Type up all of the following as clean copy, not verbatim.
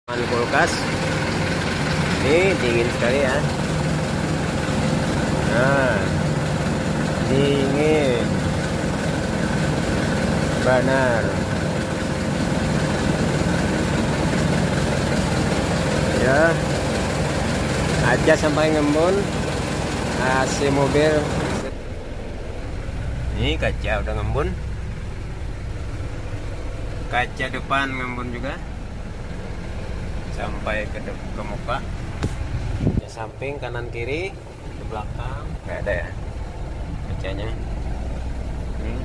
Kulkas ini dingin sekali ya. Nah, dingin benar ya, aja sampai ngembun. AC mobil ini kaca udah ngembun, kaca depan ngembun juga sampai ke muka ya, samping kanan kiri ke belakang nggak ada ya kacanya. hmm.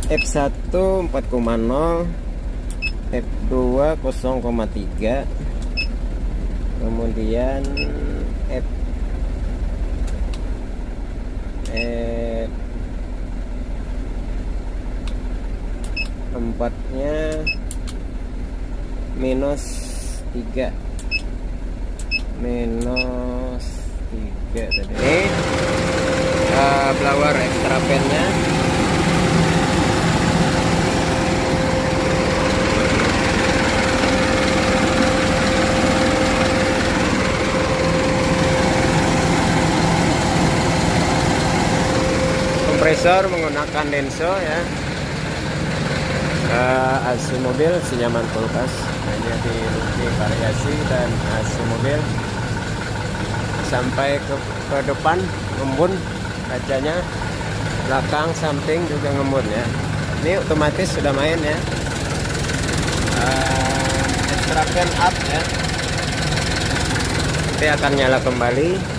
F1 4,0, F2 0,3, kemudian F4 nya -3 tadi. Ini blower extra fan nya. Kompresor menggunakan Denso ya. AC mobil senyaman kulkas, hanya di variasi, dan AC mobil sampai ke depan ngembun kacanya, belakang samping juga ngembun ya. Ini otomatis sudah main ya. Extra fan up ya. Nanti akan nyala kembali.